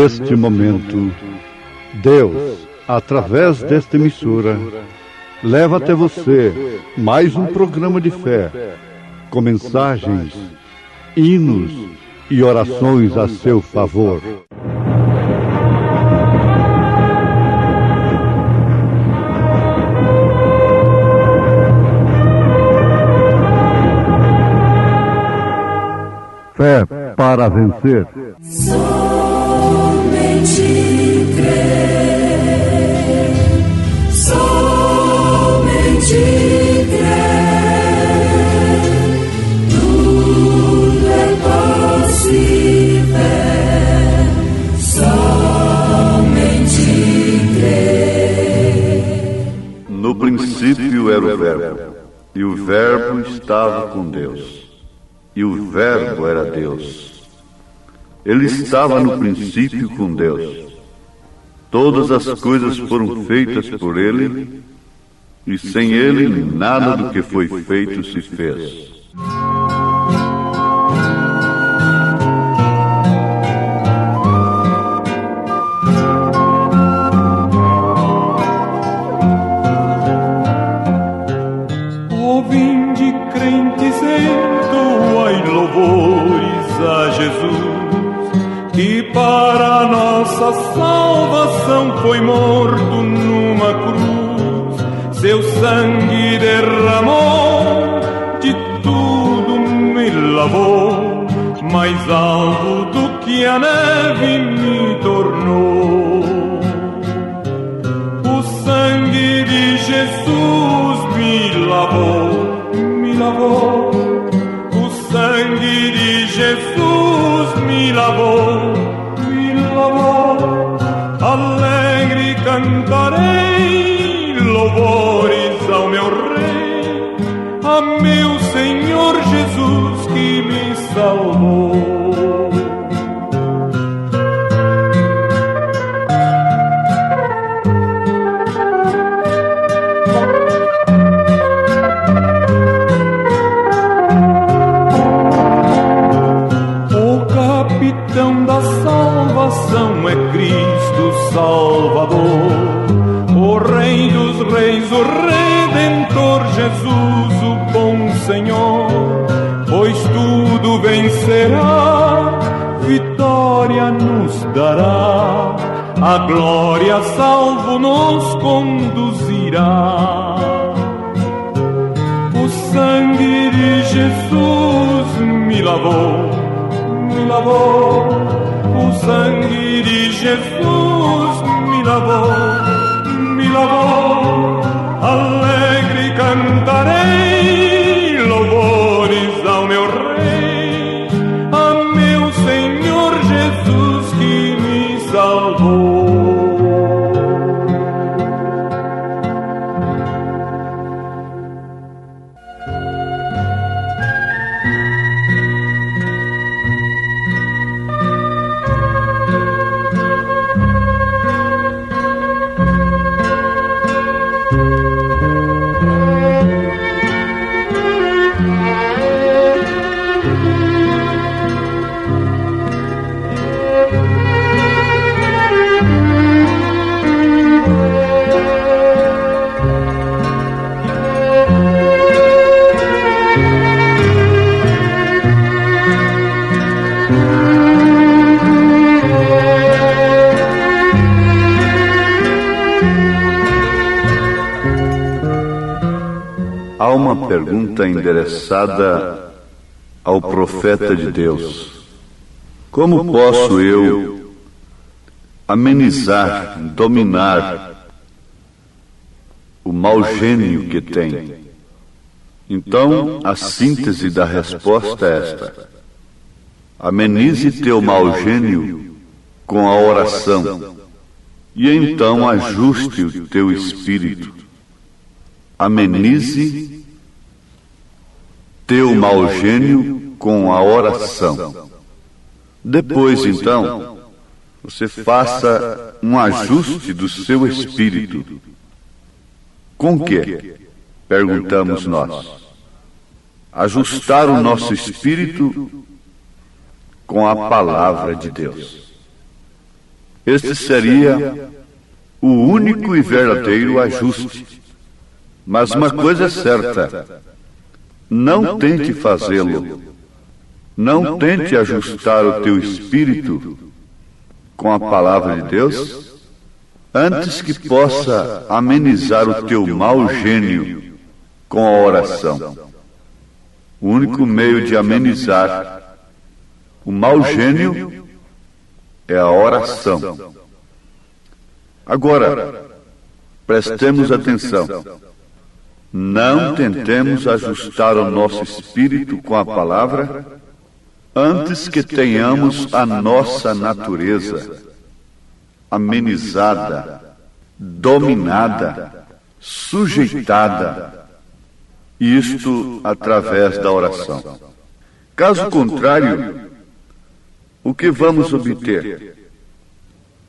Neste momento, Deus, através desta emissora, leva até você mais um programa de fé, com mensagens, hinos e orações a seu favor. Fé para vencer. Somente crer, somente crer, tudo é possível, somente crer. No princípio era o Verbo, e o Verbo estava com Deus. E o Verbo era Deus. Ele estava no princípio com Deus. Todas as coisas foram feitas por Ele, e sem Ele nada do que foi feito se fez. Ouvinde, crentes, entoai louvores a Jesus, que para nossa salvação foi morto numa cruz. Seu sangue derramou, de tudo me lavou, mais alvo do que a neve me tornou. O sangue de Jesus me lavou, me lavou. O sangue de Jesus me lavou, me lavou. Alegre cantarei louvores ao meu Rei, a meu Senhor Jesus que me salvou. Da salvação é Cristo Salvador, o Rei dos Reis, o Redentor Jesus, o bom Senhor. Pois tudo vencerá, vitória nos dará, a glória salvo nos conduzirá. O sangue de Jesus me lavou, me lavou. O sangue de Jesus me lavou, me lavou. Alegre cantarei louvores ao meu Rei, a meu Senhor Jesus que me salvou. Há uma pergunta endereçada ao profeta de Deus: como posso eu amenizar, dominar o mau gênio que tem? Então, a síntese da resposta é esta: amenize teu mau gênio com a oração, e então ajuste o teu espírito. Amenize teu mau gênio com a oração. Depois, então, você faça um ajuste do seu espírito. Com que? Perguntamos nós. Ajustar o nosso espírito com a palavra de Deus. Este seria o único e verdadeiro ajuste. Mas uma coisa é certa: não tente fazê-lo. Não tente ajustar o teu espírito com a palavra de Deus antes que possa amenizar o teu mau gênio com a oração. O único meio de amenizar o mau gênio é a oração. Agora, prestemos atenção. Não tentemos ajustar o nosso espírito com a palavra antes que tenhamos a nossa natureza amenizada, dominada, sujeitada, isto através da oração. Caso contrário, o que vamos obter?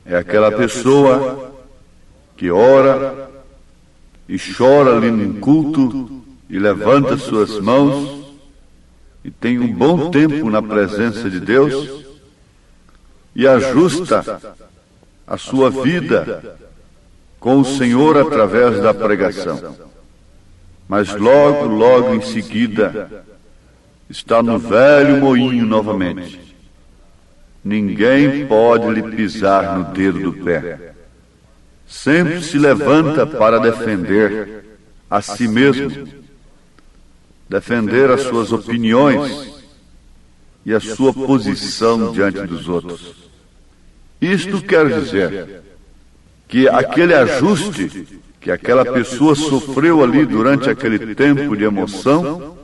É aquela pessoa que ora e chora ali num culto e levanta suas mãos e tem um bom tempo na presença de Deus e ajusta a sua vida com o Senhor através da pregação. Mas logo em seguida está no velho moinho novamente. Ninguém pode lhe pisar no dedo do pé. Sempre se levanta para defender a si mesmo, defender as suas opiniões e a sua posição diante dos outros. Isto quer dizer que aquele ajuste que aquela pessoa sofreu ali durante aquele tempo de emoção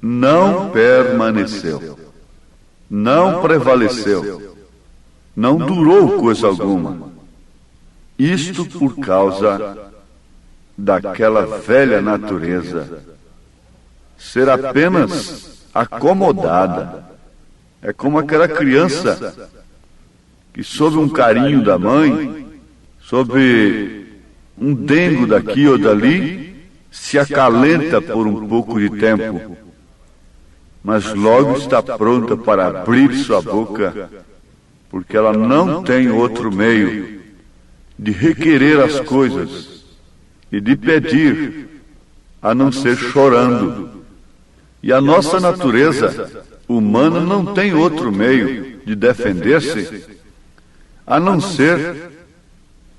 não permaneceu, não prevaleceu, não durou coisa alguma. Isto por causa daquela velha natureza ser apenas acomodada. É como aquela criança que, sob um carinho da mãe, sob um dengo daqui ou dali, se acalenta por um pouco de tempo, mas logo está pronta para abrir sua boca, porque ela não tem outro meio de requerer as coisas e de pedir, a não ser chorando. E a nossa natureza humana não tem outro meio de defender-se a não ser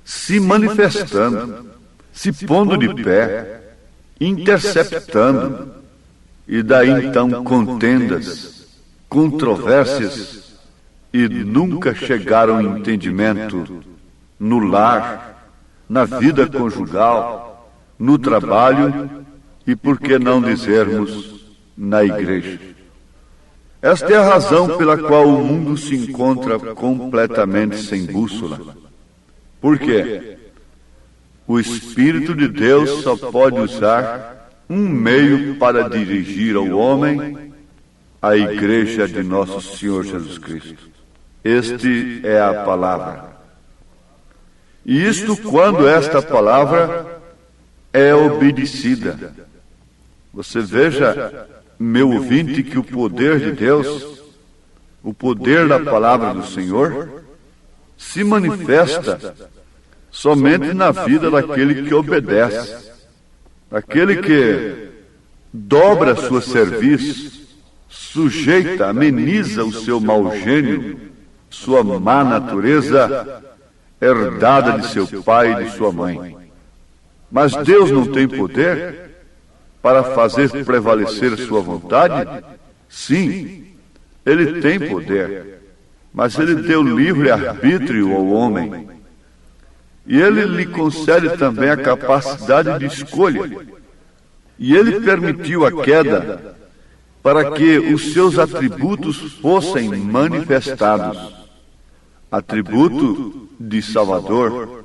se manifestando, se pondo de pé, interceptando, e daí então contendas, controvérsias, e nunca chegaram ao entendimento no lar, na vida conjugal, no trabalho e, por que não dizermos, na igreja. Esta é a razão pela qual o mundo se encontra completamente sem bússola. Por quê? O Espírito de Deus só pode usar um meio para dirigir ao homem a igreja de nosso Senhor Jesus Cristo. Este é a palavra. E isto quando esta palavra é obedecida. Você veja, meu ouvinte, que o poder de Deus, o poder da palavra do Senhor, se manifesta somente na vida daquele que obedece, daquele que dobra a sua serviço, sujeita, ameniza o seu mau gênio, sua má natureza, herdada de seu pai e de sua mãe. Mas Deus não tem poder para fazer prevalecer sua vontade? Sim, Ele tem poder, mas Ele deu livre arbítrio ao homem. E Ele lhe concede também a capacidade de escolha. E Ele permitiu a queda para que os seus atributos fossem manifestados. Atributo de Salvador.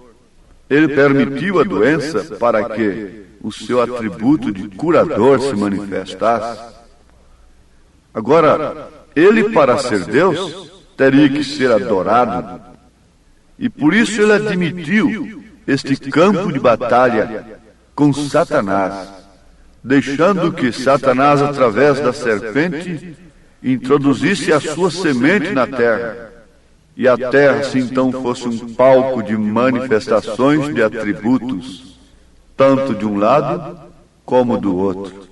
Ele permitiu a doença para que o seu atributo de curador se manifestasse. Agora, Ele, para ser Deus, teria que ser adorado. E por isso Ele admitiu este campo de batalha com Satanás, deixando que Satanás, através da serpente, introduzisse a sua semente na terra. e a terra se então fosse um palco de manifestações de atributos, tanto de um lado como do outro.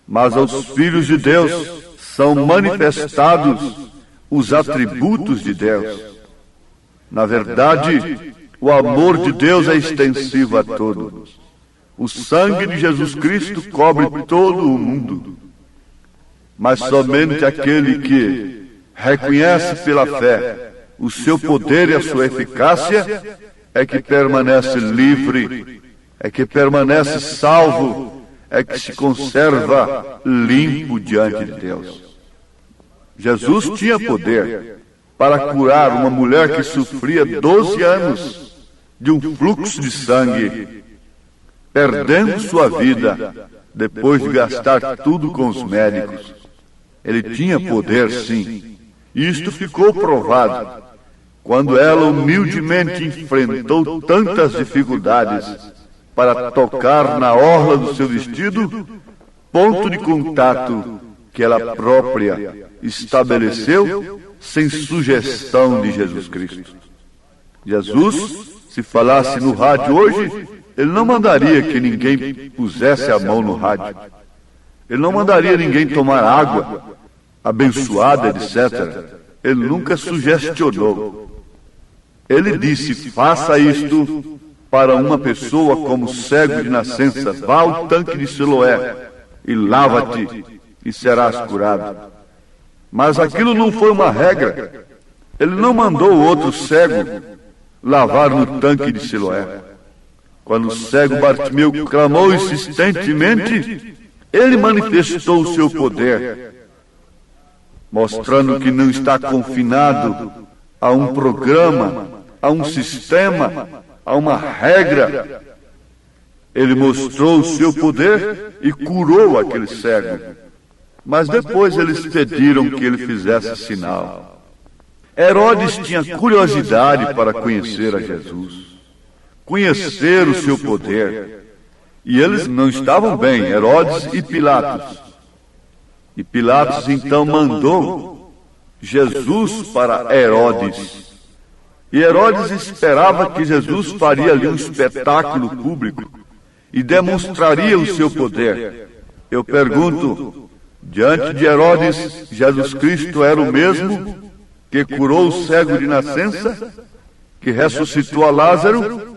Mas aos filhos de Deus são manifestados os atributos de Deus. Na verdade, o amor de Deus é extensivo a todos. O sangue de Jesus Cristo cobre todo o mundo. Mas somente aquele que reconhece pela fé o seu poder e a sua eficácia é que permanece livre, é que permanece salvo, é que se conserva limpo diante de Deus. Jesus tinha poder para curar uma mulher que sofria 12 anos de um fluxo de sangue, perdendo sua vida depois de gastar tudo com os médicos. Ele tinha poder, sim. E isto ficou provado quando ela humildemente enfrentou tantas dificuldades para tocar na orla do seu vestido, ponto de contato que ela própria estabeleceu sem sugestão de Jesus Cristo. Jesus, se falasse no rádio hoje, ele não mandaria que ninguém pusesse a mão no rádio. Ele não mandaria ninguém tomar água abençoada, etc. Ele nunca sugestionou. Ele disse: faça isto para uma pessoa como cego de nascença. Vá ao tanque de Siloé e lava-te e serás curado. Mas aquilo não foi uma regra. Ele não mandou o outro cego lavar no tanque de Siloé. Quando o cego Bartimeu clamou insistentemente, ele manifestou o seu poder, mostrando que não está confinado a um programa, a um sistema, a uma regra. Ele mostrou o seu poder e curou aquele cego. Mas depois eles pediram que ele fizesse sinal. Herodes tinha curiosidade para conhecer a Jesus, conhecer o seu poder. E eles não estavam bem, Herodes e Pilatos. E Pilatos então mandou Jesus para Herodes. E Herodes esperava que Jesus faria ali um espetáculo público e demonstraria o seu poder. Eu pergunto, diante de Herodes, Jesus Cristo era o mesmo que curou o cego de nascença, que ressuscitou a Lázaro,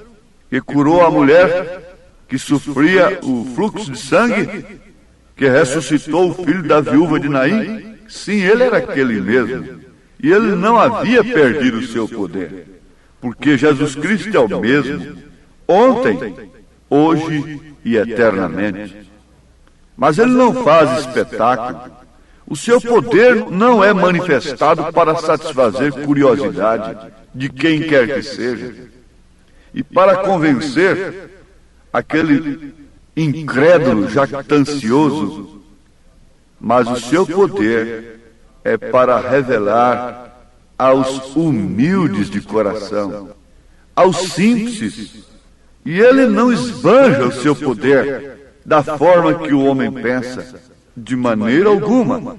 que curou a mulher que sofria o fluxo de sangue, que ressuscitou o filho da viúva de Naim? Sim, ele era aquele mesmo. E ele não havia perdido o seu poder, porque Jesus Cristo é o mesmo, ontem, hoje e eternamente. Mas ele não faz espetáculo. O seu poder não é manifestado para satisfazer curiosidade de quem quer que seja e para convencer aquele incrédulo jactancioso. Mas o seu poder é para revelar aos humildes de coração, aos simples. E ele não esbanja o seu poder da forma que o homem pensa, de maneira alguma.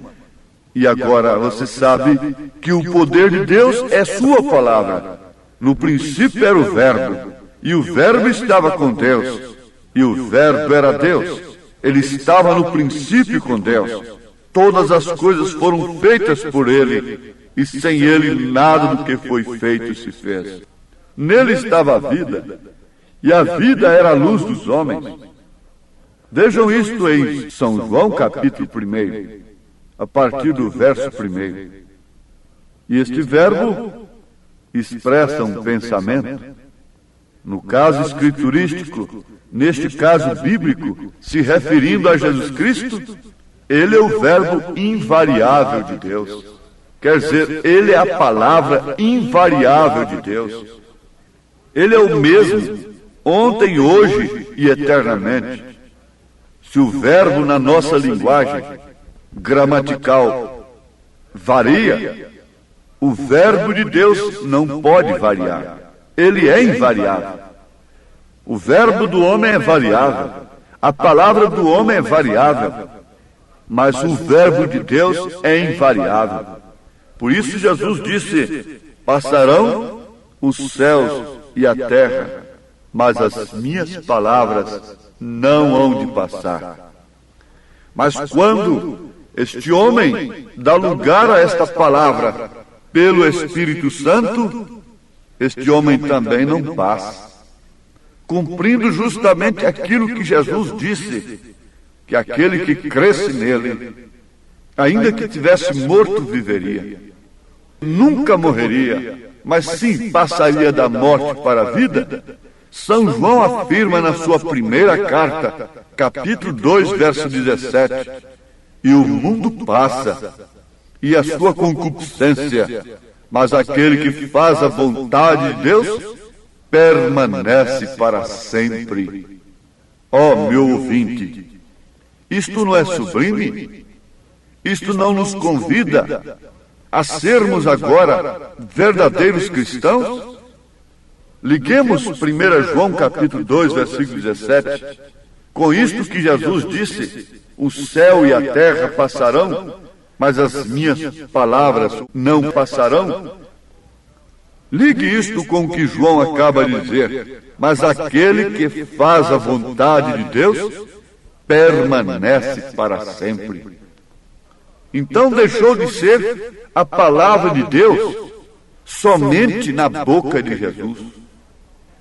E agora você sabe que o poder de Deus é sua palavra. No princípio era o Verbo, e o Verbo estava com Deus, e o Verbo era Deus. Ele estava no princípio com Deus. Todas as coisas foram feitas por ele, e sem ele nada do que foi feito se fez. Nele estava a vida, e a vida era a luz dos homens. Vejam isto em São João capítulo 1, a partir do verso 1. E este verbo expressa um pensamento. No caso escriturístico, neste caso bíblico, se referindo a Jesus Cristo, ele é o verbo invariável de Deus. Quer dizer, ele é a palavra invariável de Deus. Ele é o mesmo, ontem, hoje e eternamente. Se o verbo na nossa linguagem gramatical varia, o verbo de Deus não pode variar. Ele é invariável. O verbo do homem é variável. A palavra do homem é variável. Mas o verbo de Deus é invariável. Por isso Jesus disse: Passarão os céus e a terra, mas as minhas palavras não hão de passar. Mas quando este homem dá lugar a esta palavra pelo Espírito Santo, este homem também não passa, cumprindo justamente aquilo que Jesus disse, que aquele que cresce nele, ainda que tivesse morto, viveria. Nunca morreria, mas sim passaria da morte para a vida. São João afirma na sua primeira carta, capítulo 2, verso 17, e o mundo passa, e a sua concupiscência, mas aquele que faz a vontade de Deus permanece para sempre. Ó meu ouvinte, isto não é sublime? Isto não nos convida a sermos agora verdadeiros cristãos? Liguemos 1 João capítulo 2, versículo 17, com isto que Jesus disse: o céu e a terra passarão, mas as minhas palavras não passarão. Ligue isto com o que João acaba de dizer: mas aquele que faz a vontade de Deus permanece para sempre. Então deixou de ser a palavra de Deus somente na boca de Jesus,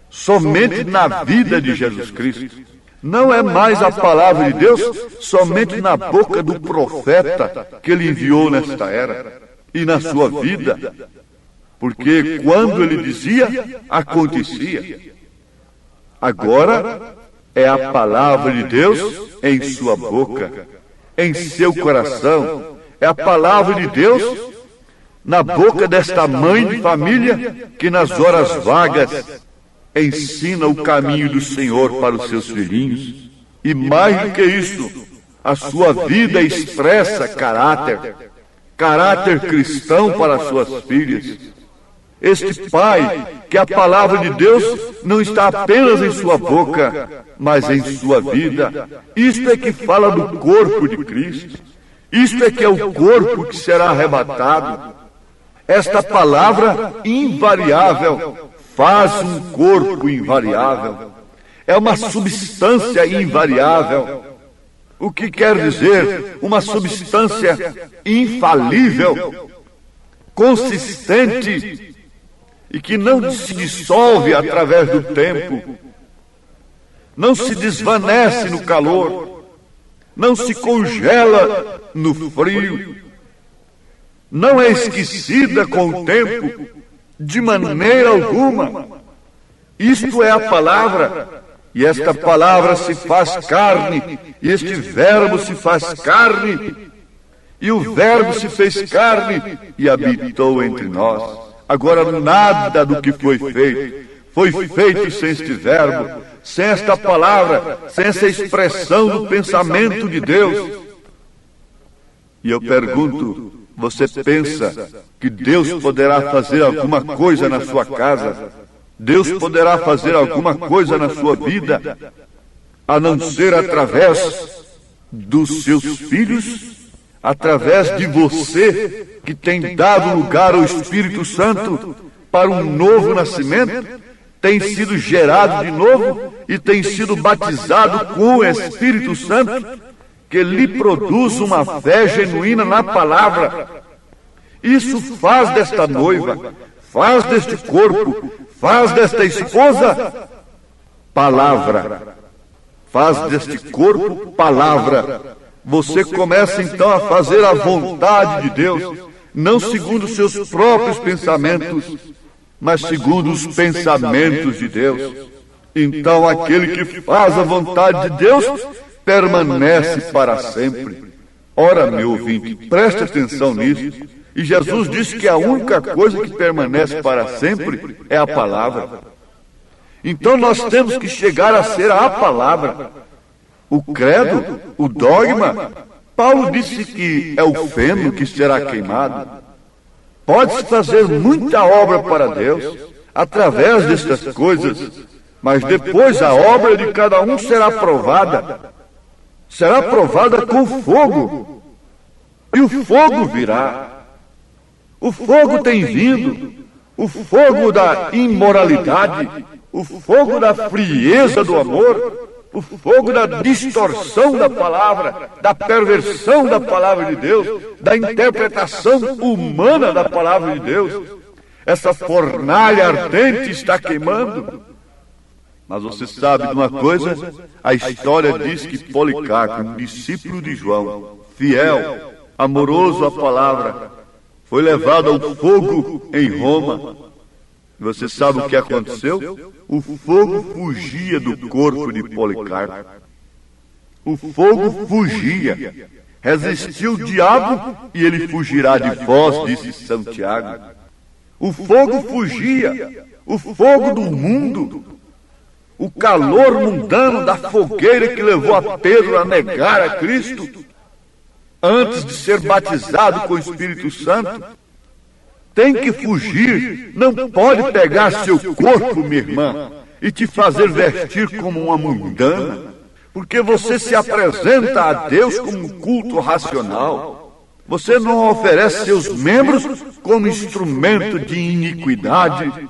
somente na vida de Jesus Cristo. Não é mais a palavra de Deus somente na boca do profeta que ele enviou nesta era e na sua vida, porque quando ele dizia, acontecia. Agora é a palavra de Deus em sua boca, em seu coração. É a palavra de Deus na boca desta mãe de família que nas horas vagas ensina o caminho do Senhor para os seus filhinhos. E mais do que isso, a sua vida expressa caráter cristão para as suas filhas. Este pai, que a palavra de Deus não está apenas em sua boca, mas em sua vida. Isto é que fala do corpo de Cristo. Isto é que é o corpo que será arrebatado. Esta palavra invariável faz um corpo invariável. É uma substância invariável. O que quer dizer uma substância infalível, consistente e que não se dissolve através do tempo, não se desvanece no calor, não se congela no frio, não é esquecida com o tempo, de maneira alguma. Isto é a palavra, e esta palavra se faz carne, e este verbo se faz carne, e o verbo se fez carne e habitou entre nós. Agora nada do que foi feito sem este verbo, sem esta palavra, sem essa expressão do pensamento de Deus. E eu pergunto, você pensa que Deus poderá fazer alguma coisa na sua casa? Deus poderá fazer alguma coisa na sua vida, a não ser através dos seus filhos, através de você, que tem dado lugar ao Espírito Santo para um novo nascimento, tem sido gerado de novo e tem sido batizado com o Espírito Santo, que lhe produz uma fé genuína na palavra. Isso faz desta noiva, faz deste corpo, faz desta esposa palavra, faz deste corpo palavra. Você começa então a fazer a vontade de Deus, não segundo os seus próprios pensamentos, mas segundo os pensamentos de Deus. Então aquele que faz a vontade de Deus permanece para sempre. Ora, meu ouvinte, preste atenção nisso. E Jesus disse que a única coisa que permanece para sempre é a palavra. Então nós temos que chegar a ser a palavra. O credo, o dogma, Paulo disse que é o feno que será queimado. Pode-se fazer muita obra para Deus através destas coisas, mas depois a obra de cada um será provada. Será provada com fogo. E o fogo virá. O fogo tem vindo. o fogo da imoralidade, o fogo da frieza do amor, o fogo da distorção da palavra, da perversão da palavra de Deus, da interpretação humana da palavra de Deus. Essa fornalha ardente está queimando. Mas você sabe de uma coisa? A história diz que Policarpo, um discípulo de João, fiel, amoroso à palavra, foi levado ao fogo em Roma. E você sabe o que aconteceu? O fogo fugia do corpo de Policarpo. O fogo fugia. Resistiu o diabo e ele fugirá de vós, disse Santiago. O fogo fugia. O fogo do mundo. O calor mundano da fogueira que levou a Pedro a negar a Cristo antes de ser batizado com o Espírito Santo. Tem que fugir, não pode pegar seu corpo, minha irmã, e te fazer vestir como uma mundana, porque você se apresenta a Deus como um culto racional. Você não oferece seus membros como instrumento de iniquidade.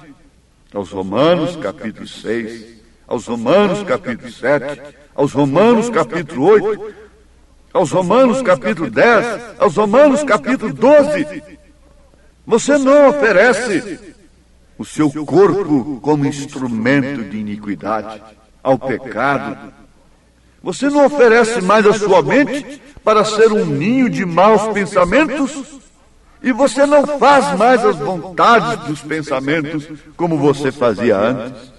Aos Romanos, capítulo 6, aos Romanos, capítulo 7, aos Romanos, capítulo 8, aos Romanos, capítulo 10, aos Romanos, capítulo 12. Você não oferece o seu corpo como instrumento de iniquidade ao pecado. Você não oferece mais a sua mente para ser um ninho de maus pensamentos. E você não faz mais as vontades dos pensamentos como você fazia antes.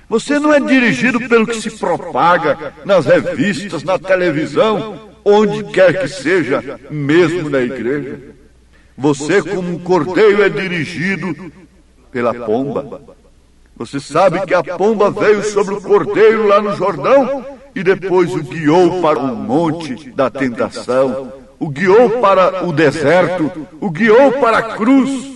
Você não é dirigido pelo que se propaga nas revistas, na televisão, onde quer que seja, mesmo na igreja. Você, como um cordeiro, é dirigido pela pomba. Você sabe que a pomba veio sobre o cordeiro lá no Jordão e depois o guiou para o monte da tentação, o guiou para o deserto, o guiou para a cruz.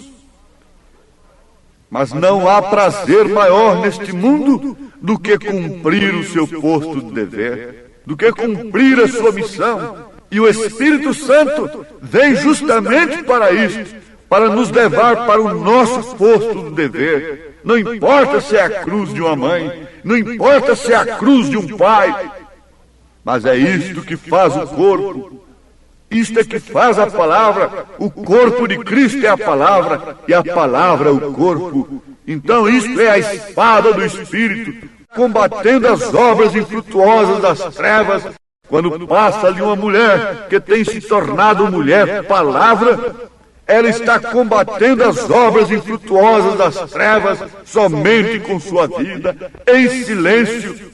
Mas não há prazer maior neste mundo do que cumprir o seu posto de dever, do que cumprir a sua missão. E o Espírito Santo vem justamente para isto, para nos levar para o nosso posto de dever. Não importa se é a cruz de uma mãe, não importa se é a cruz de um pai, mas é isto que faz o corpo. Isto é que faz a palavra. O corpo de Cristo é a palavra e a palavra é o corpo. Então isto é a espada do Espírito, combatendo as obras infrutuosas das trevas. Quando passa ali uma mulher que tem se tornado mulher palavra, ela está combatendo as obras infrutuosas das trevas somente com sua vida, em silêncio.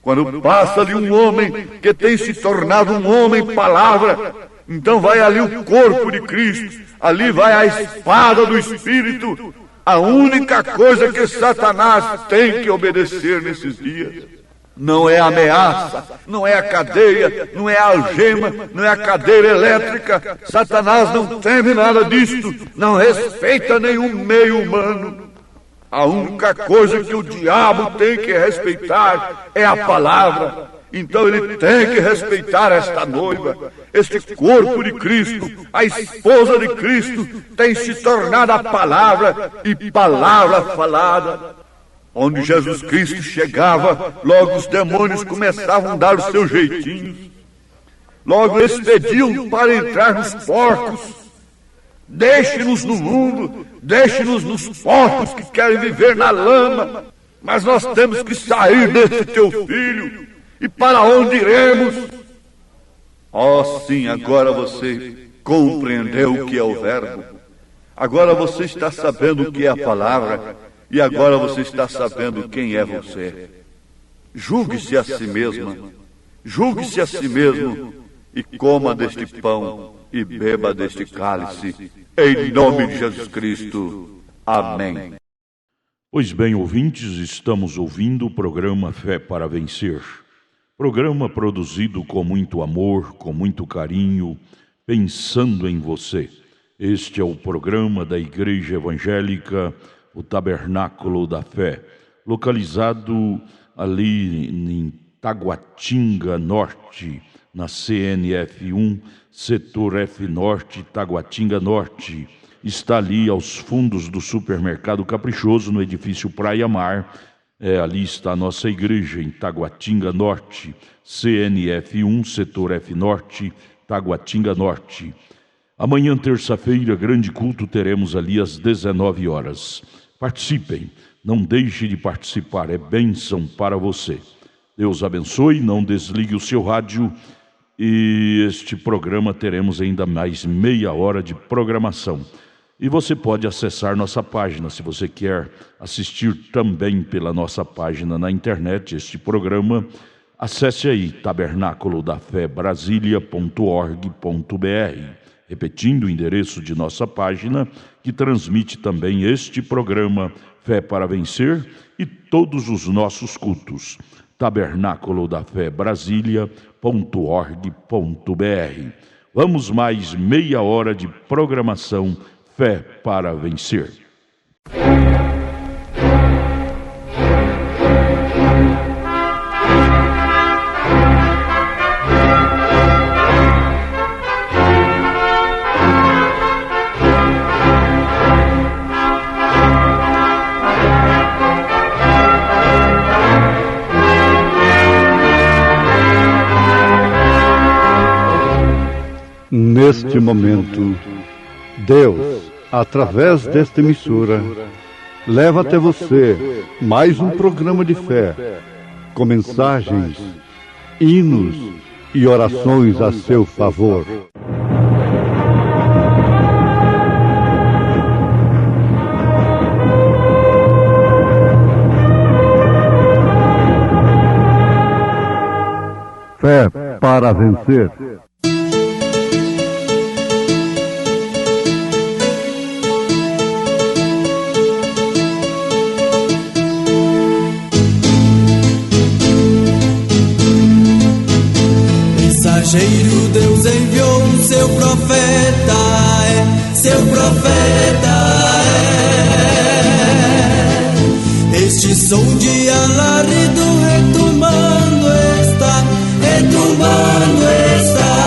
Quando passa ali um homem que tem se tornado um homem palavra, então vai ali o corpo de Cristo, ali vai a espada do Espírito, a única coisa que Satanás tem que obedecer nesses dias. Não é a ameaça, não é a cadeia, não é a algema, não é a cadeira elétrica. Satanás não teme nada disto, não respeita nenhum meio humano. A única coisa que o diabo tem que respeitar é a palavra. Então ele tem que respeitar esta noiva, este corpo de Cristo, a esposa de Cristo, tem se tornado a palavra e palavra falada. Onde Jesus Cristo chegava, logo os demônios começavam a dar os seus jeitinhos. Logo eles pediam para entrar nos porcos. Deixe-nos no mundo, deixe-nos nos porcos que querem viver na lama. Mas nós temos que sair desse teu filho. E para onde iremos? Oh, sim, agora você compreendeu o que é o verbo. Agora você está sabendo o que é a palavra. E agora você está sabendo quem é você. Julgue-se a si mesma, julgue-se a si mesmo e coma deste pão e beba deste cálice, em nome de Jesus Cristo. Amém. Pois bem, ouvintes, estamos ouvindo o programa Fé para Vencer. Programa produzido com muito amor, com muito carinho, pensando em você. Este é o programa da Igreja Evangélica o Tabernáculo da Fé, localizado ali em Taguatinga Norte, na CNF 1, setor F Norte, Taguatinga Norte. está ali aos fundos do Supermercado Caprichoso, no edifício Praia Mar. Ali está a nossa igreja, em Taguatinga Norte, CNF1, Setor F Norte, Taguatinga Norte. Amanhã, terça-feira, grande culto, teremos ali às 19 horas. Participem, não deixe de participar, é bênção para você. Deus abençoe, não desligue o seu rádio. E este programa teremos ainda mais meia hora de programação. E você pode acessar nossa página, se você quer assistir também pela nossa página na internet este programa, acesse aí tabernacolodaFéBrasilia.org.br, repetindo o endereço de nossa página, que transmite também este programa Fé para Vencer e todos os nossos cultos, tabernacolodaFéBrasilia.org.br. Vamos mais meia hora de programação Fé para Vencer. Neste momento, Deus, através desta emissora, leva até você mais um programa de fé, com mensagens, hinos e orações a seu favor. Fé para Vencer. Mensageiro, Deus enviou o seu profeta, seu profeta. Este som de alarido retumbando está, retumbando está.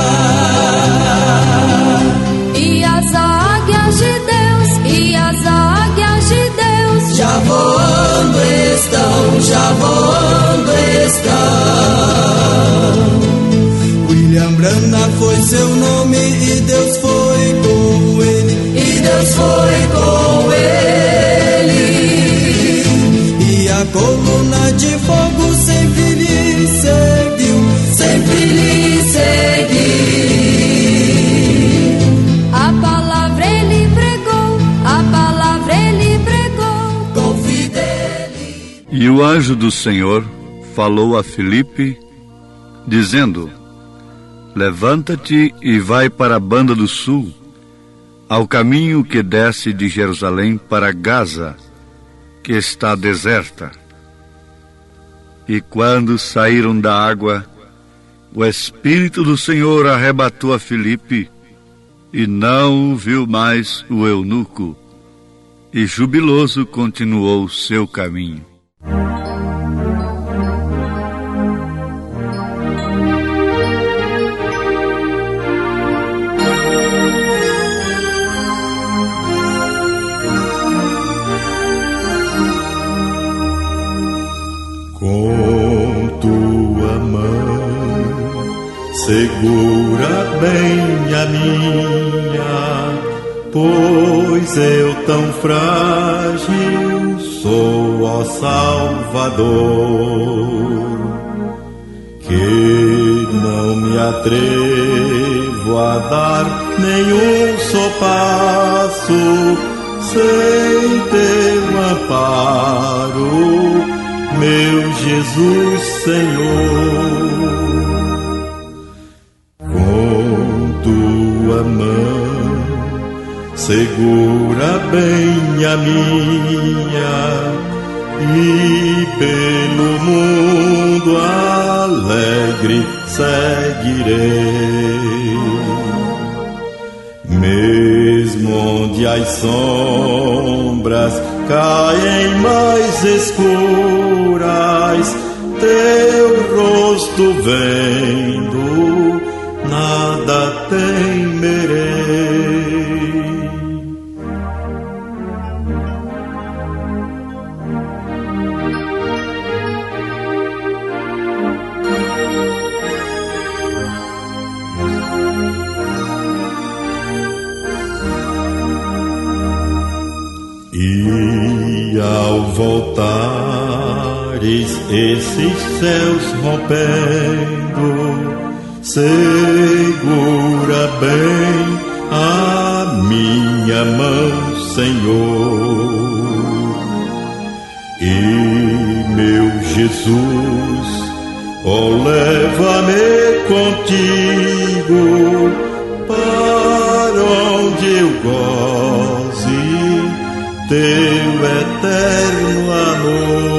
E as águias de Deus, e as águias de Deus, já voando estão, já voando estão. William Branham foi seu nome e Deus foi com ele, e Deus foi com ele. E a coluna de fogo sempre lhe seguiu, sempre lhe seguiu. A palavra ele pregou, a palavra ele pregou com fidelidade. E o anjo do Senhor falou a Filipe, dizendo: levanta-te e vai para a banda do sul, ao caminho que desce de Jerusalém para Gaza, que está deserta. E quando saíram da água, o Espírito do Senhor arrebatou a Filipe, e não o viu mais o eunuco, e jubiloso continuou seu caminho. Com tua mão segura bem a minha, pois eu tão frágil sou, ó Salvador, que não me atrevo a dar nenhum só passo sem teu amparo, meu Jesus Senhor. Com tua mão segura bem a minha, e pelo mundo alegre seguirei. Mesmo onde as sombras caem mais escuras, teu rosto vendo, nada temerei. eis esses céus rompendo. Segura bem a minha mão, Senhor. E meu Jesus, leva-me contigo para onde eu goze teu eterno amor.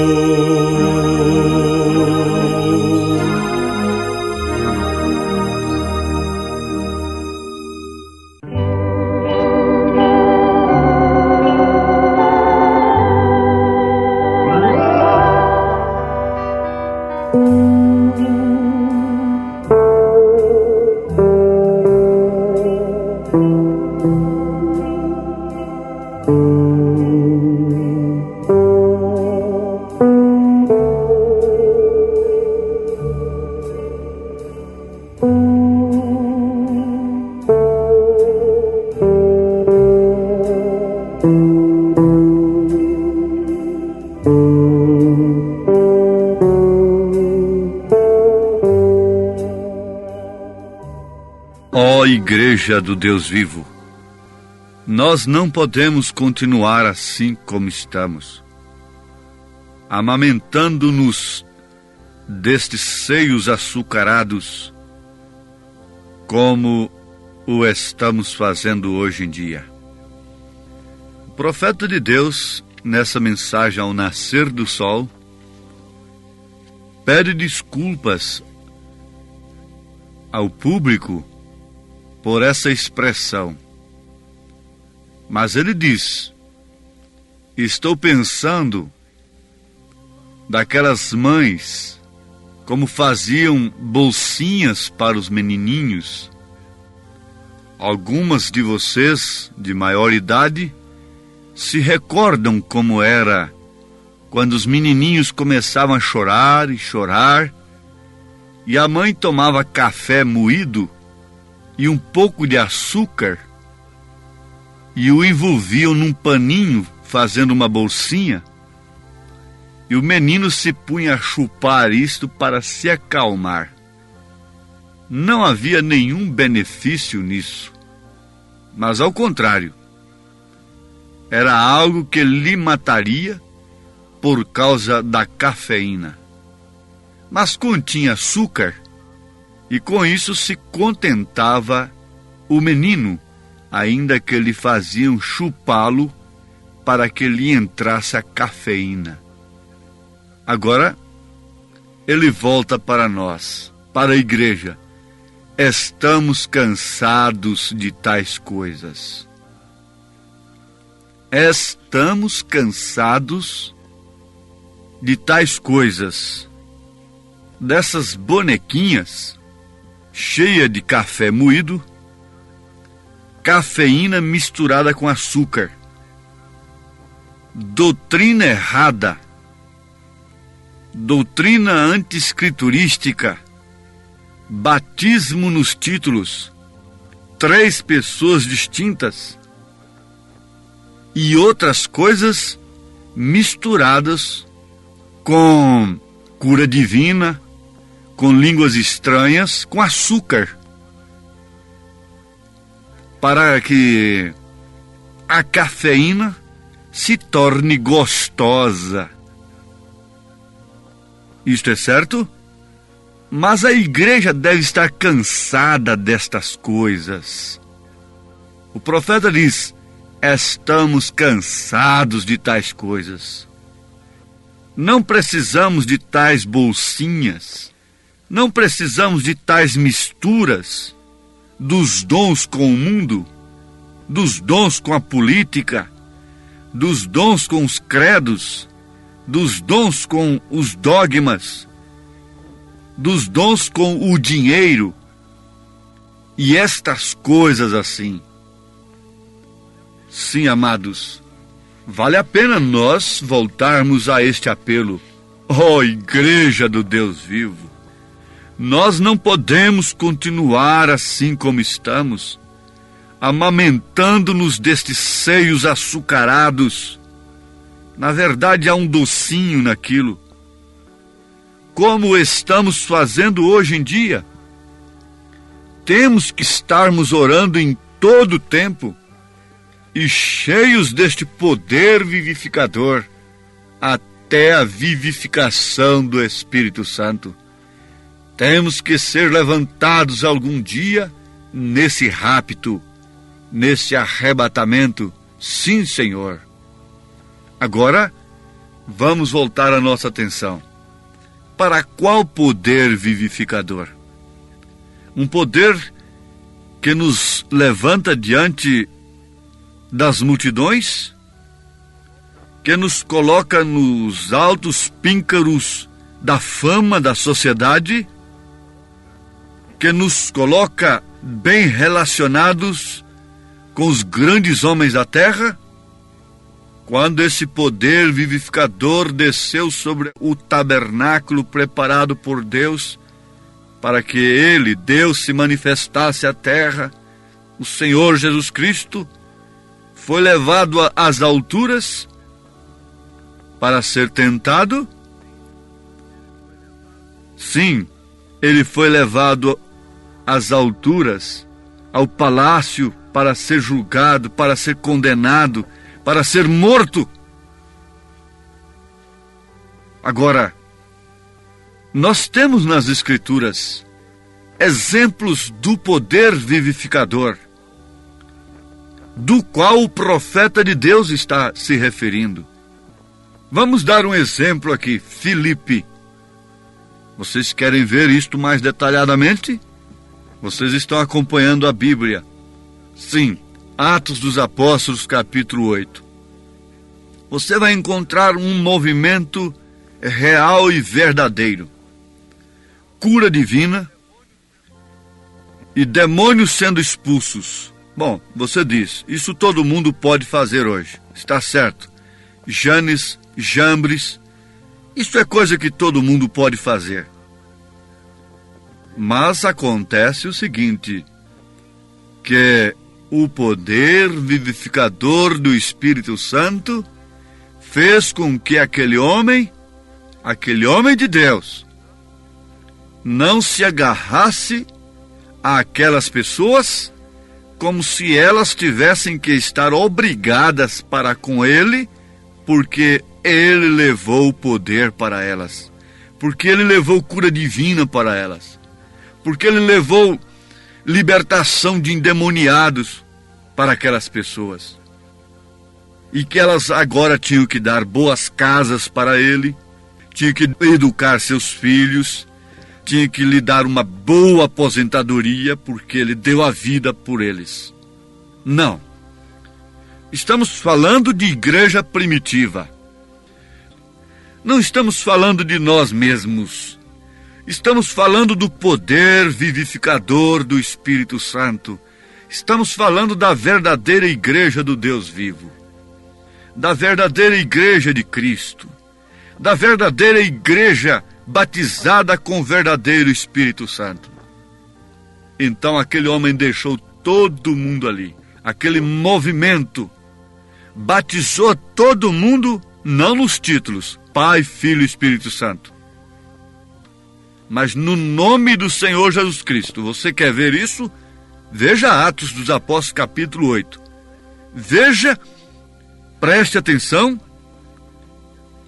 Ó Igreja do Deus vivo, nós não podemos continuar assim como estamos, amamentando-nos destes seios açucarados, como o estamos fazendo hoje em dia. O profeta de Deus, nessa mensagem ao nascer do sol, pede desculpas ao público por essa expressão. Mas ele diz: estou pensando daquelas mães, como faziam bolsinhas para os menininhos. Algumas de vocês, de maior idade, se recordam como era quando os menininhos começavam a chorar e chorar, e a mãe tomava café moído e um pouco de açúcar e o envolviam num paninho, fazendo uma bolsinha, e o menino se punha a chupar isto para se acalmar. Não havia nenhum benefício nisso, mas ao contrário, era algo que lhe mataria por causa da cafeína. Mas continha açúcar, e com isso se contentava o menino, ainda que lhe faziam chupá-lo para que lhe entrasse a cafeína. Agora, ele volta para nós, para a igreja. Estamos cansados de tais coisas. Estamos cansados de tais coisas, dessas bonequinhas cheia de café moído, cafeína misturada com açúcar, doutrina errada, doutrina anti-escriturística, batismo nos títulos, 3 pessoas distintas e outras coisas misturadas com cura divina, com línguas estranhas, com açúcar, para que a cafeína se torne gostosa. Isto é certo? Mas a igreja deve estar cansada destas coisas. O profeta diz: estamos cansados de tais coisas. Não precisamos de tais bolsinhas. Não precisamos de tais misturas dos dons com o mundo, dos dons com a política, dos dons com os credos, dos dons com os dogmas, dos dons com o dinheiro e estas coisas assim. Sim, amados, vale a pena nós voltarmos a este apelo. Ó Igreja do Deus vivo, nós não podemos continuar assim como estamos, amamentando-nos destes seios açucarados. Na verdade, há um docinho naquilo. como estamos fazendo hoje em dia. Temos que estarmos orando em todo o tempo e cheios deste poder vivificador até a vivificação do Espírito Santo. Temos que ser levantados algum dia nesse rapto, nesse arrebatamento. Sim, Senhor. Agora, vamos voltar a nossa atenção. Para qual poder vivificador? Um poder que nos levanta diante das multidões, que nos coloca nos altos píncaros da fama da sociedade, que nos coloca bem relacionados com os grandes homens da terra. Quando esse poder vivificador desceu sobre o tabernáculo preparado por Deus, para que ele, Deus, se manifestasse à terra, o Senhor Jesus Cristo foi levado às alturas para ser tentado? Sim, ele foi levado às alturas, ao palácio, para ser julgado, para ser condenado, para ser morto. Agora, nós temos nas Escrituras exemplos do poder vivificador, do qual o profeta de Deus está se referindo. Vamos dar um exemplo aqui, Filipe. Vocês querem ver isto mais detalhadamente? Vocês estão acompanhando a Bíblia. Sim, Atos dos Apóstolos, capítulo 8. Você vai encontrar um movimento real e verdadeiro. Cura divina e demônios sendo expulsos. Bom, você diz, isso todo mundo pode fazer hoje. Está certo. Janes, Jambres, isso é coisa que todo mundo pode fazer. Mas acontece o seguinte, que o poder vivificador do Espírito Santo fez com que aquele homem de Deus, não se agarrasse àquelas pessoas como se elas tivessem que estar obrigadas para com ele, porque ele levou o poder para elas, porque ele levou cura divina para elas, porque ele levou libertação de endemoniados para aquelas pessoas, e que elas agora tinham que dar boas casas para ele, tinham que educar seus filhos, tinha que lhe dar uma boa aposentadoria, porque ele deu a vida por eles. Não. Estamos falando de igreja primitiva. Não estamos falando de nós mesmos. Estamos falando do poder vivificador do Espírito Santo. Estamos falando da verdadeira igreja do Deus vivo. Da verdadeira igreja de Cristo. Da verdadeira igreja batizada com o verdadeiro Espírito Santo. Então aquele homem deixou todo mundo ali. Aquele movimento batizou todo mundo, não nos títulos, Pai, Filho e Espírito Santo, mas no nome do Senhor Jesus Cristo. Você quer ver isso? Veja Atos dos Apóstolos, capítulo 8. Veja, preste atenção,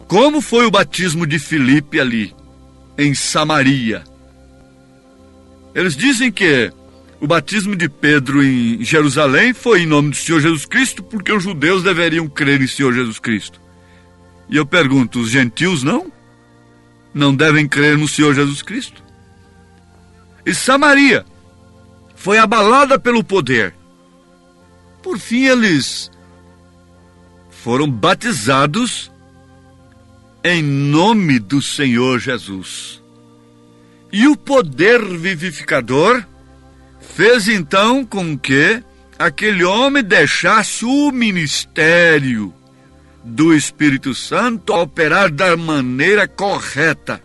como foi o batismo de Filipe ali, em Samaria. Eles dizem que o batismo de Pedro em Jerusalém foi em nome do Senhor Jesus Cristo, porque os judeus deveriam crer em Senhor Jesus Cristo. E eu pergunto, os gentios não? Não devem crer no Senhor Jesus Cristo? E Samaria foi abalada pelo poder. Por fim, eles foram batizados em nome do Senhor Jesus. E o poder vivificador fez então com que aquele homem deixasse o ministério do Espírito Santo a operar da maneira correta.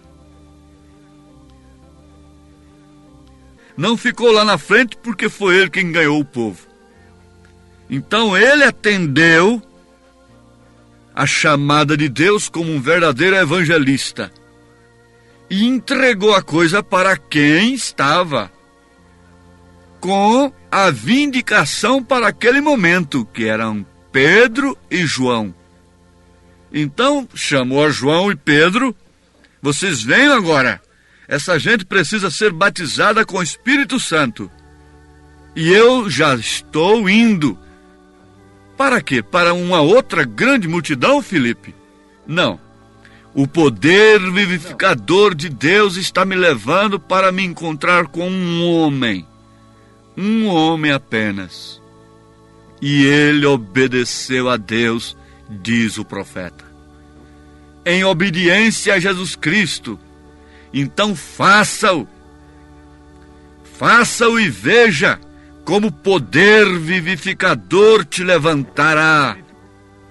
Não ficou lá na frente porque foi ele quem ganhou o povo. Então ele atendeu a chamada de Deus como um verdadeiro evangelista. e entregou a coisa para quem estava com a vindicação para aquele momento, que eram Pedro e João. Então chamou a João e Pedro: vocês venham agora, essa gente precisa ser batizada com o Espírito Santo. E eu já estou indo. Para quê? Para uma outra grande multidão, Filipe? Não. O poder vivificador de Deus está me levando para me encontrar com um homem apenas. E ele obedeceu a Deus, diz o profeta, em obediência a Jesus Cristo. Então faça-o e veja como o poder vivificador te levantará,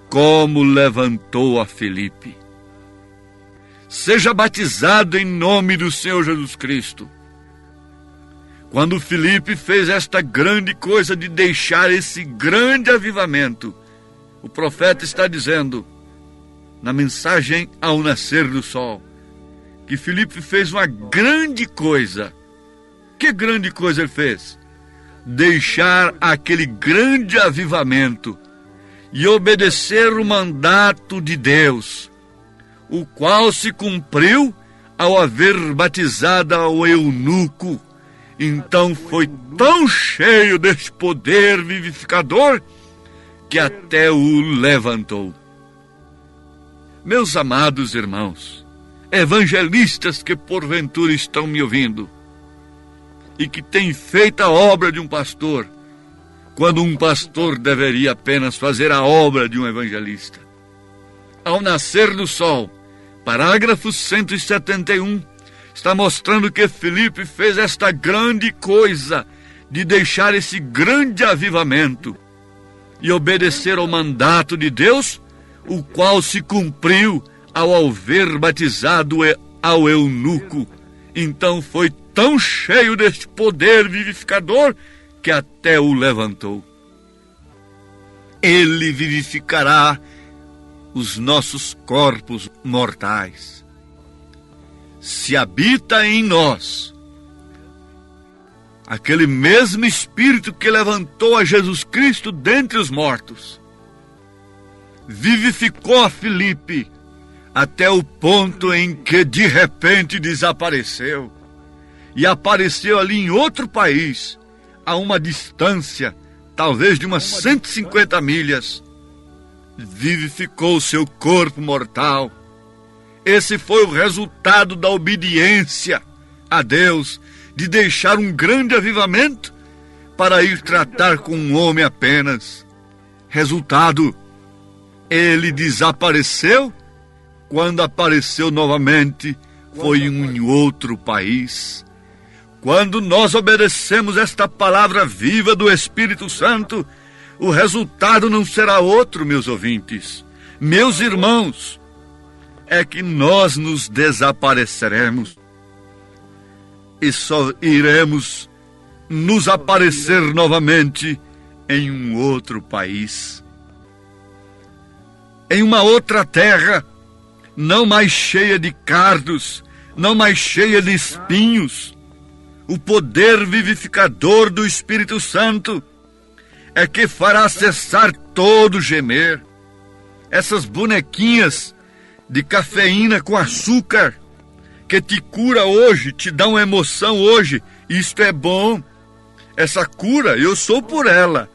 como levantou a Filipe. Seja batizado em nome do Senhor Jesus Cristo. Quando Filipe fez esta grande coisa de deixar esse grande avivamento, o profeta está dizendo, na mensagem ao nascer do sol, que Filipe fez uma grande coisa. Que grande coisa ele fez? Deixar aquele grande avivamento e obedecer o mandato de Deus, o qual se cumpriu ao haver batizado ao eunuco. Então foi tão cheio deste poder vivificador que até o levantou. Meus amados irmãos, evangelistas que porventura estão me ouvindo e que têm feito a obra de um pastor, quando um pastor deveria apenas fazer a obra de um evangelista. Ao nascer do sol, parágrafo 171, está mostrando que Filipe fez esta grande coisa de deixar esse grande avivamento e obedecer ao mandato de Deus, o qual se cumpriu ao haver batizado ao eunuco. Então foi tão cheio deste poder vivificador que até o levantou. Ele vivificará os nossos corpos mortais. Se habita em nós aquele mesmo Espírito que levantou a Jesus Cristo dentre os mortos, vivificou a Filipe até o ponto em que de repente desapareceu e apareceu ali em outro país, a uma distância talvez de umas 150 milhas, vivificou o seu corpo mortal. Esse foi o resultado da obediência a Deus, de deixar um grande avivamento para ir tratar com um homem apenas. Resultado, ele desapareceu. Quando apareceu novamente, foi em outro país. Quando nós obedecemos esta palavra viva do Espírito Santo, o resultado não será outro, meus ouvintes, meus irmãos, é que nós nos desapareceremos e só iremos nos aparecer novamente em um outro país, em uma outra terra, não mais cheia de cardos, não mais cheia de espinhos. O poder vivificador do Espírito Santo é que fará cessar todo gemer. Essas bonequinhas de cafeína com açúcar que te cura hoje, te dá uma emoção hoje, isto é bom. Essa cura, eu sou por ela.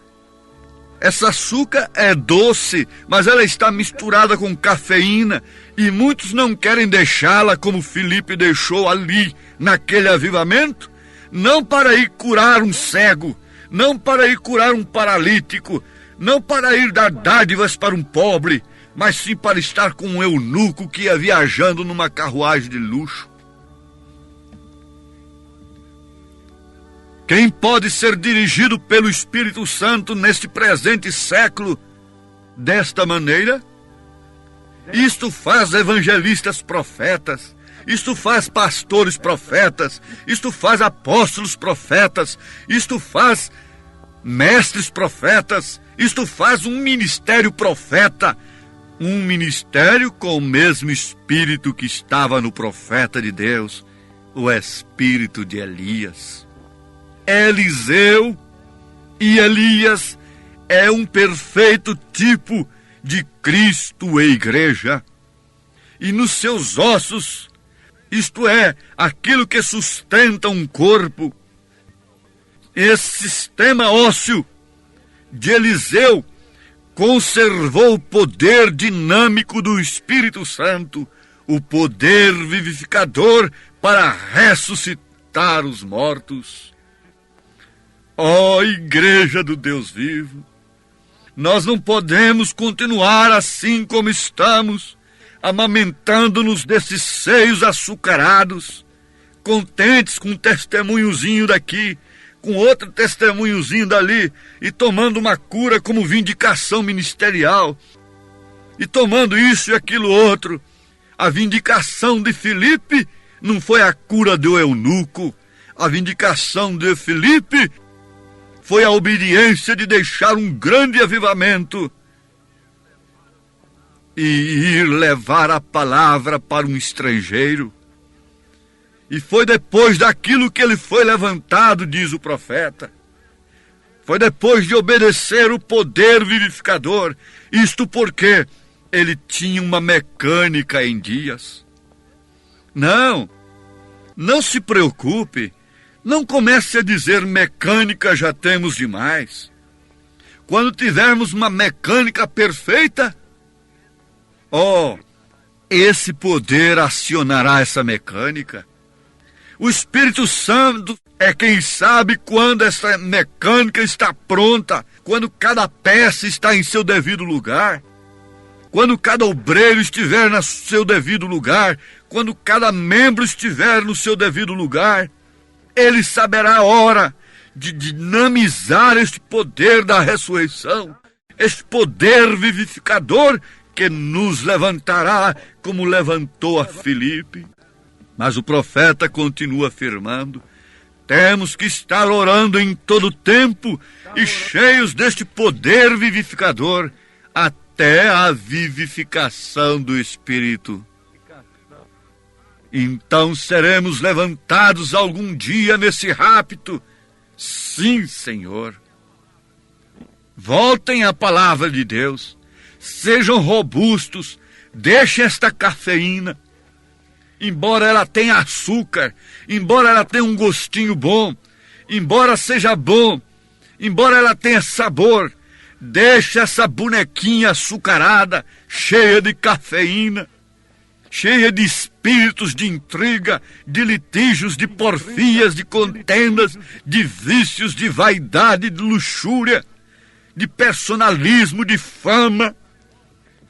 Essa açúcar é doce, mas ela está misturada com cafeína e muitos não querem deixá-la como Filipe deixou ali, naquele avivamento, não para ir curar um cego, não para ir curar um paralítico, não para ir dar dádivas para um pobre, mas sim para estar com um eunuco que ia viajando numa carruagem de luxo. Quem pode ser dirigido pelo Espírito Santo neste presente século desta maneira? Isto faz evangelistas profetas, isto faz pastores profetas, isto faz apóstolos profetas, isto faz mestres profetas, isto faz um ministério profeta, um ministério com o mesmo espírito que estava no profeta de Deus, o espírito de Elias. Eliseu e Elias é um perfeito tipo de Cristo e igreja. E nos seus ossos, isto é, aquilo que sustenta um corpo, esse sistema ósseo de Eliseu conservou o poder dinâmico do Espírito Santo, o poder vivificador para ressuscitar os mortos. Ó Igreja do Deus vivo, nós não podemos continuar assim como estamos, amamentando-nos desses seios açucarados, contentes com um testemunhozinho daqui, com outro testemunhozinho dali, e tomando uma cura como vindicação ministerial, e tomando isso e aquilo outro. A vindicação de Filipe não foi a cura do eunuco, a vindicação de Filipe foi a obediência de deixar um grande avivamento e ir levar a palavra para um estrangeiro. E foi depois daquilo que ele foi levantado, diz o profeta. Foi depois de obedecer o poder vivificador. Isto porque ele tinha uma mecânica em dias. Não se preocupe. Não comece a dizer mecânica já temos demais. Quando tivermos uma mecânica perfeita, esse poder acionará essa mecânica. O Espírito Santo é quem sabe quando essa mecânica está pronta, quando cada peça está em seu devido lugar, quando cada obreiro estiver no seu devido lugar, quando cada membro estiver no seu devido lugar. Ele saberá a hora de dinamizar este poder da ressurreição, este poder vivificador que nos levantará como levantou a Filipe. Mas o profeta continua afirmando: temos que estar orando em todo tempo e cheios deste poder vivificador até a vivificação do Espírito. Então seremos levantados algum dia nesse rapto. Sim, Senhor. Voltem à palavra de Deus. Sejam robustos. Deixem esta cafeína. Embora ela tenha açúcar, embora ela tenha um gostinho bom, embora seja bom, embora ela tenha sabor, deixe essa bonequinha açucarada, cheia de cafeína, cheia de espíritos de intriga, de litígios, de porfias, de contendas, de vícios, de vaidade, de luxúria, de personalismo, de fama,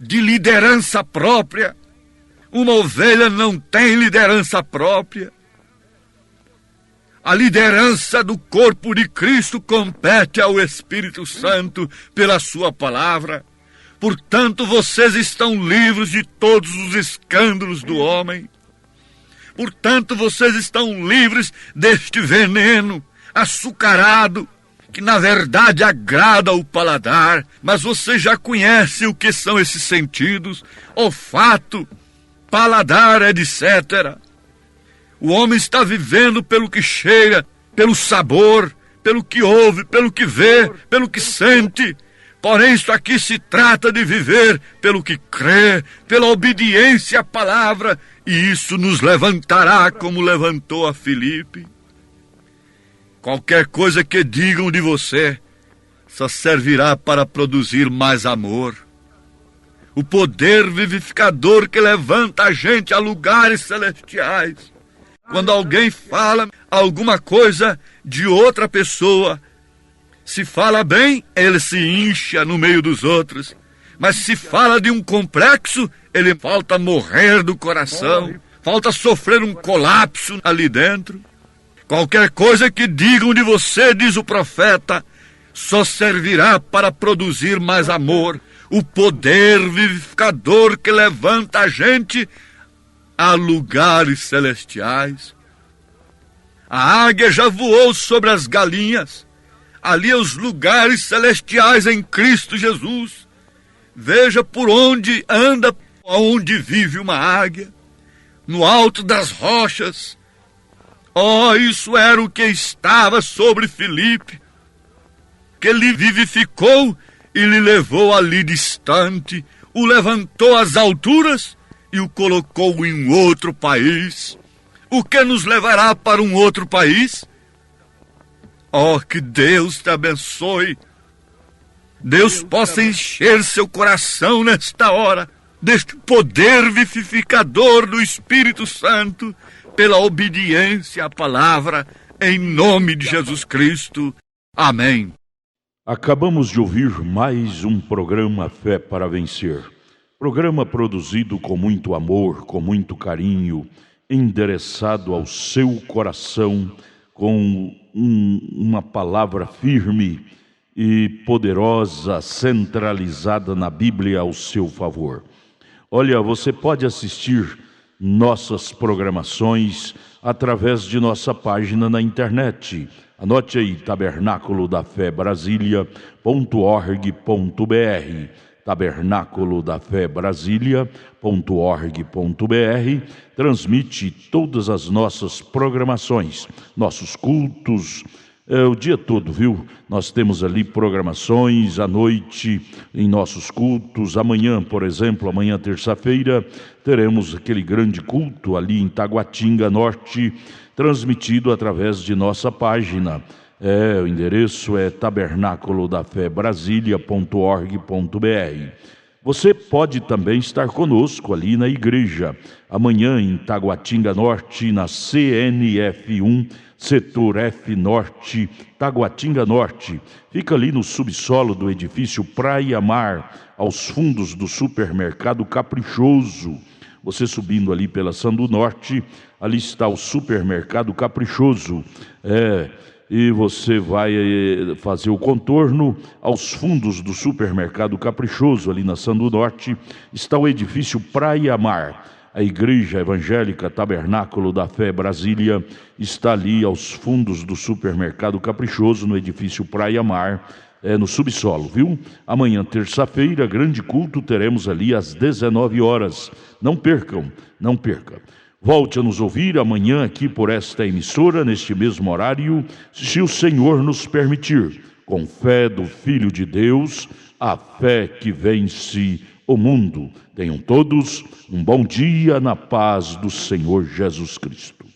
de liderança própria. Uma ovelha não tem liderança própria. A liderança do corpo de Cristo compete ao Espírito Santo pela sua palavra. Portanto, vocês estão livres de todos os escândalos do homem. Portanto, vocês estão livres deste veneno açucarado, que na verdade agrada ao paladar, mas você já conhece o que são esses sentidos: olfato, paladar, etc. O homem está vivendo pelo que cheira, pelo sabor, pelo que ouve, pelo que vê, pelo que sente. Porém, isto aqui se trata de viver pelo que crê, pela obediência à palavra, e isso nos levantará como levantou a Filipe. Qualquer coisa que digam de você só servirá para produzir mais amor. O poder vivificador que levanta a gente a lugares celestiais. Quando alguém fala alguma coisa de outra pessoa, se fala bem, ele se incha no meio dos outros. Mas se fala de um complexo, ele falta morrer do coração, falta sofrer um colapso ali dentro. Qualquer coisa que digam de você, diz o profeta, só servirá para produzir mais amor. O poder vivificador que levanta a gente a lugares celestiais. A águia já voou sobre as galinhas. Ali os lugares celestiais em Cristo Jesus. veja por onde anda, onde vive uma águia, no alto das rochas. Oh, isso era o que estava sobre Filipe, que lhe vivificou e lhe levou ali distante, o levantou às alturas e o colocou em um outro país. O que nos levará para um outro país? Oh, que Deus te abençoe. Deus possa encher seu coração nesta hora deste poder vivificador do Espírito Santo pela obediência à palavra, em nome de Jesus Cristo. Amém. Acabamos de ouvir mais um programa Fé para Vencer. Programa produzido com muito amor, com muito carinho, endereçado ao seu coração, com uma palavra firme e poderosa, centralizada na Bíblia ao seu favor. Olha, você pode assistir nossas programações através de nossa página na internet. Anote aí, tabernaculodafebrasilia.org.br, tabernaculodafebrasilia.org.br, transmite todas as nossas programações, nossos cultos, o dia todo, viu? Nós temos ali programações à noite em nossos cultos. Amanhã, por exemplo, amanhã terça-feira, teremos aquele grande culto ali em Taguatinga Norte, transmitido através de nossa página. O endereço é tabernaculodafebrasilia.org.br. Você pode também estar conosco ali na igreja, amanhã em Taguatinga Norte, na CNF1, Setor F Norte, Taguatinga Norte. Fica ali no subsolo do edifício Praia Mar, aos fundos do supermercado Caprichoso. Você subindo ali pela Sandu Norte, ali está o supermercado Caprichoso. E você vai fazer o contorno aos fundos do supermercado Caprichoso, ali na Sandu Norte, está o edifício Praia Mar. A Igreja Evangélica Tabernáculo da Fé Brasília está ali aos fundos do supermercado Caprichoso, no edifício Praia Mar, no subsolo, viu? Amanhã, terça-feira, grande culto, teremos ali às 19 horas. Não percam, não perca. Volte a nos ouvir amanhã aqui por esta emissora, neste mesmo horário, se o Senhor nos permitir, com fé do Filho de Deus, a fé que vence o mundo. Tenham todos um bom dia na paz do Senhor Jesus Cristo.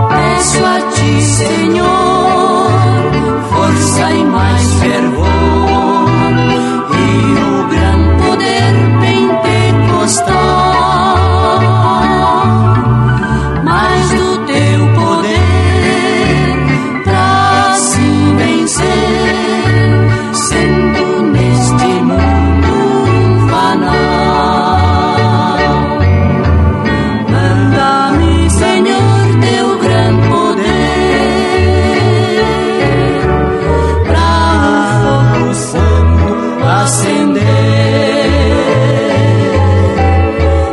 Peço a ti, Senhor, força e mais fervor, e o gran poder pentecostal, mais do teu poder pra assim vencer, sendo neste mundo banal. Manda-me, Senhor, teu gran poder pra o fogo santo acender.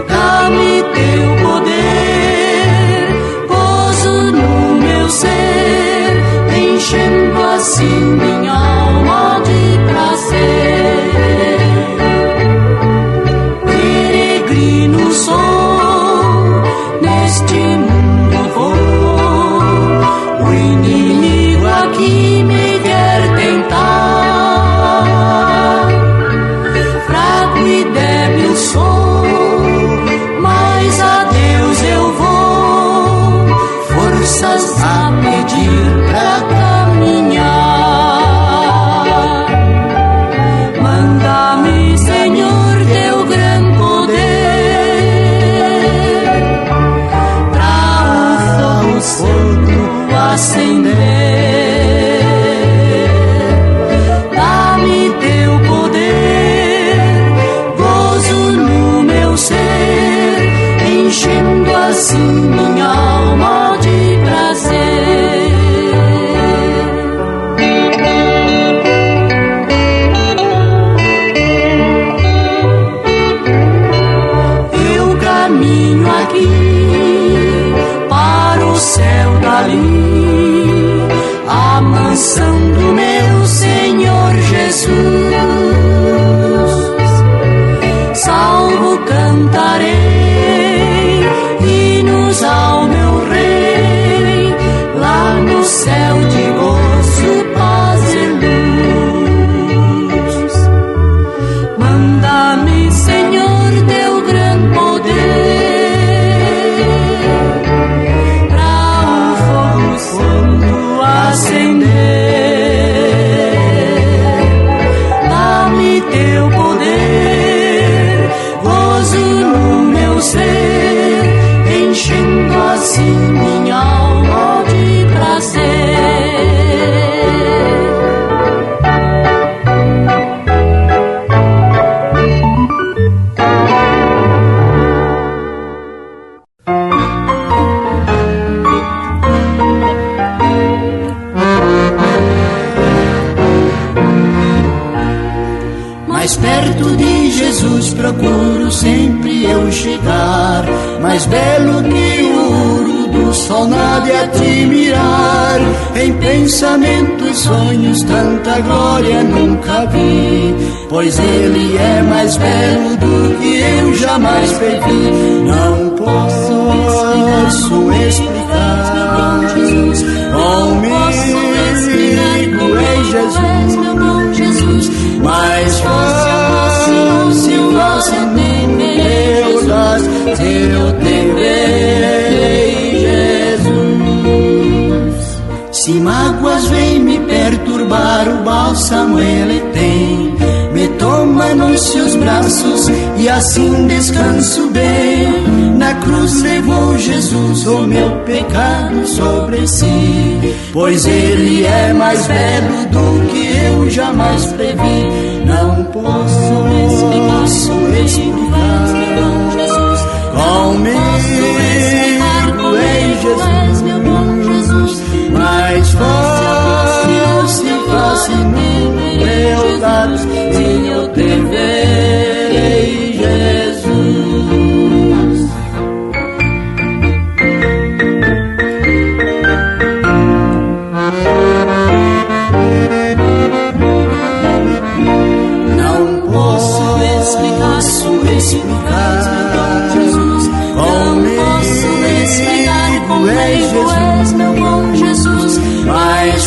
Dá-me teu poder, gozo no meu ser, enchendo assim minha alma de prazer. Peregrino sou, neste mundo vou, o inimigo aqui me quer tentar. Fraco e débil sou, mas a Deus eu vou, forças a pedir pra caminhar. Manda-me, Senhor, teu gran poder, pra o fogo santo acender. Dá-me teu poder, gozo no meu ser, enchendo assim minha alma de prazer. Eu caminho aqui para o céu da ali, a mansão do meu Senhor Jesus. Salvo cantarei hinos ao meu Rei, lá no céu de gozo, paz e luz. Manda-me, Senhor, teu grande poder, pra o fogo santo acender. Dá-me teu poder, gozo no meu ser, enchendo assim minha alma de prazer. Mais perto de Jesus procuro sempre eu chegar, mais belo que o ouro do sol nada é a te mirar. Em pensamentos e sonhos tanta glória nunca vi, pois ele é mais belo do que eu jamais previ. Não posso explicar comigo em Jesus, meu bom Jesus, mas fácil entender meus olhos se eu te ver, Jesus. Se mágoas vêm me perturbar, o bálsamo ele tem, me toma nos seus braços e assim descanso bem. Na cruz levou Jesus o meu pecado sobre si, pois ele é mais belo do que eu jamais previ. Não posso explicar comigo em Jesus, meu bom Jesus, mas facilmente meus dados se eu te verei, Jesus. Não posso explicar Jesus, não posso explicar como és, meu bom Jesus, mas